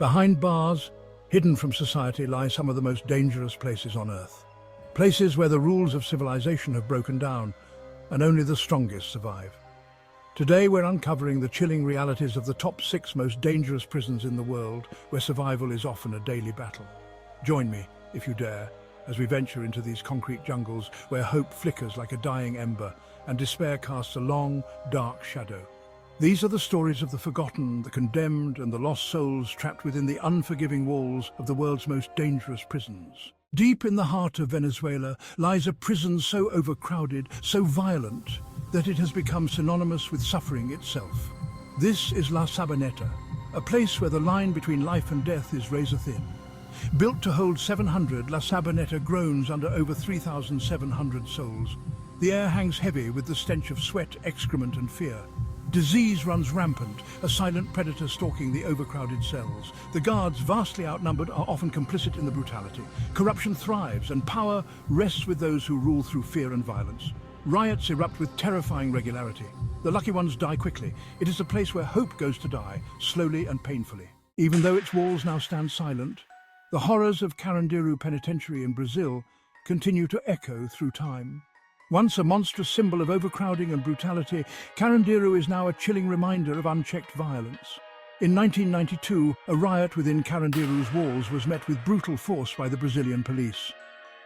Behind bars, hidden from society, lie some of the most dangerous places on Earth. Places where the rules of civilization have broken down, and only the strongest survive. Today we're uncovering the chilling realities of the top 6 most dangerous prisons in the world, where survival is often a daily battle. Join me, if you dare, as we venture into these concrete jungles where hope flickers like a dying ember and despair casts a long, dark shadow. These are the stories of the forgotten, the condemned, and the lost souls trapped within the unforgiving walls of the world's most dangerous prisons. Deep in the heart of Venezuela lies a prison so overcrowded, so violent, that it has become synonymous with suffering itself. This is La Sabaneta, a place where the line between life and death is razor thin. Built to hold 700, La Sabaneta groans under over 3,700 souls. The air hangs heavy with the stench of sweat, excrement, and fear. Disease runs rampant, a silent predator stalking the overcrowded cells. The guards, vastly outnumbered, are often complicit in the brutality. Corruption thrives, and power rests with those who rule through fear and violence. Riots erupt with terrifying regularity. The lucky ones die quickly. It is a place where hope goes to die, slowly and painfully. Even though its walls now stand silent, the horrors of Carandiru Penitentiary in Brazil continue to echo through time. Once a monstrous symbol of overcrowding and brutality, Carandiru is now a chilling reminder of unchecked violence. In 1992, a riot within Carandiru's walls was met with brutal force by the Brazilian police.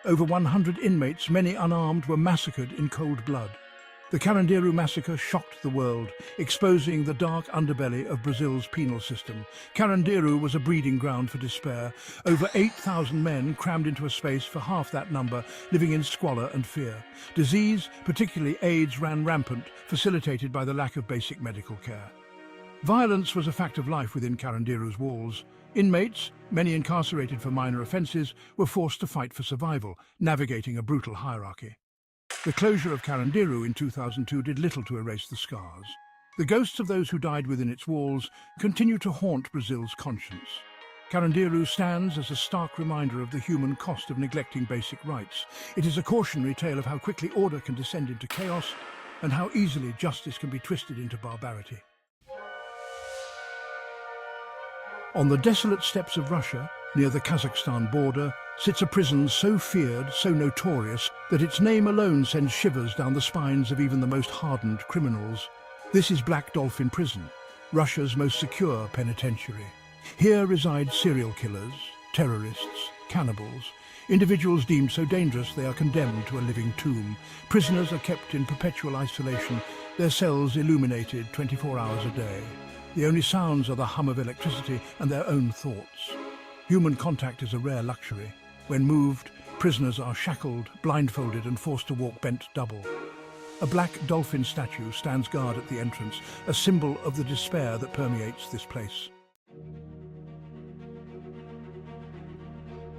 Over 100 inmates, many unarmed, were massacred in cold blood. The Carandiru massacre shocked the world, exposing the dark underbelly of Brazil's penal system. Carandiru was a breeding ground for despair. Over 8,000 men crammed into a space for half that number, living in squalor and fear. Disease, particularly AIDS, ran rampant, facilitated by the lack of basic medical care. Violence was a fact of life within Carandiru's walls. Inmates, many incarcerated for minor offences, were forced to fight for survival, navigating a brutal hierarchy. The closure of Carandiru in 2002 did little to erase the scars. The ghosts of those who died within its walls continue to haunt Brazil's conscience. Carandiru stands as a stark reminder of the human cost of neglecting basic rights. It is a cautionary tale of how quickly order can descend into chaos and how easily justice can be twisted into barbarity. On the desolate steppes of Russia, near the Kazakhstan border, sits a prison so feared, so notorious, that its name alone sends shivers down the spines of even the most hardened criminals. This is Black Dolphin Prison, Russia's most secure penitentiary. Here reside serial killers, terrorists, cannibals, individuals deemed so dangerous they are condemned to a living tomb. Prisoners are kept in perpetual isolation, their cells illuminated 24 hours a day. The only sounds are the hum of electricity and their own thoughts. Human contact is a rare luxury. When moved, prisoners are shackled, blindfolded, and forced to walk bent double. A black dolphin statue stands guard at the entrance, a symbol of the despair that permeates this place.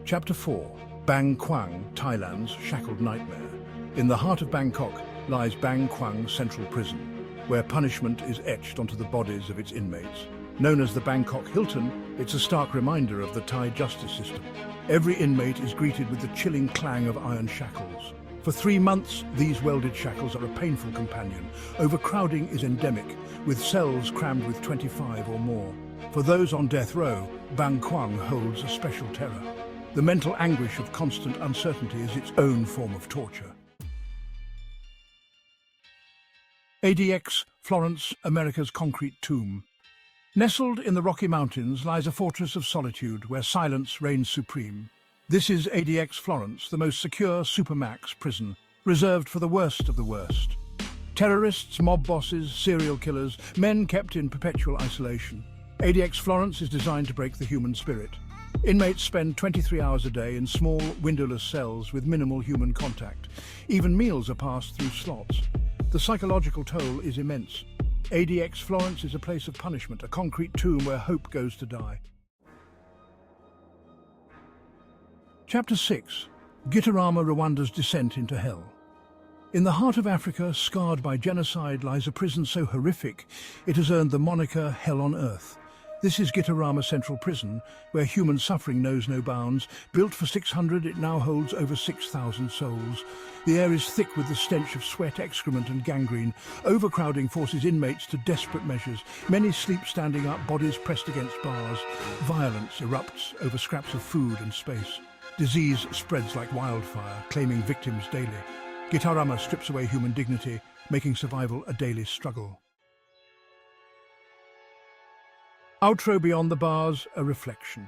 Chapter 4. Bang Kwang, Thailand's shackled nightmare. In the heart of Bangkok lies Bang Kwang Central Prison, where punishment is etched onto the bodies of its inmates. Known as the Bangkok Hilton, it's a stark reminder of the Thai justice system. Every inmate is greeted with the chilling clang of iron shackles. For 3 months, these welded shackles are a painful companion. Overcrowding is endemic, with cells crammed with 25 or more. For those on death row, Bang Kwang holds a special terror. The mental anguish of constant uncertainty is its own form of torture. ADX, Florence, America's concrete tomb. Nestled in the Rocky Mountains lies a fortress of solitude where silence reigns supreme. This is ADX Florence, the most secure supermax prison, reserved for the worst of the worst. Terrorists, mob bosses, serial killers, men kept in perpetual isolation. ADX Florence is designed to break the human spirit. Inmates spend 23 hours a day in small, windowless cells with minimal human contact. Even meals are passed through slots. The psychological toll is immense. ADX Florence is a place of punishment, a concrete tomb where hope goes to die. Chapter 6. Gitarama, Rwanda's descent into hell. In the heart of Africa, scarred by genocide, lies a prison so horrific it has earned the moniker Hell on Earth. This is Gitarama Central Prison, where human suffering knows no bounds. Built for 600, it now holds over 6,000 souls. The air is thick with the stench of sweat, excrement and gangrene. Overcrowding forces inmates to desperate measures. Many sleep standing up, bodies pressed against bars. Violence erupts over scraps of food and space. Disease spreads like wildfire, claiming victims daily. Gitarama strips away human dignity, making survival a daily struggle. Outro Beyond the Bars, a reflection.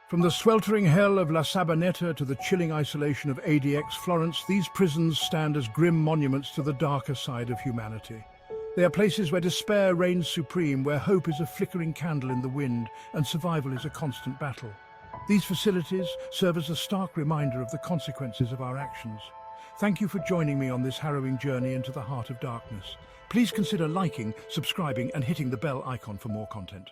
From the sweltering hell of La Sabaneta to the chilling isolation of ADX Florence, these prisons stand as grim monuments to the darker side of humanity. They are places where despair reigns supreme, where hope is a flickering candle in the wind, and survival is a constant battle. These facilities serve as a stark reminder of the consequences of our actions. Thank you for joining me on this harrowing journey into the heart of darkness. Please consider liking, subscribing, and hitting the bell icon for more content.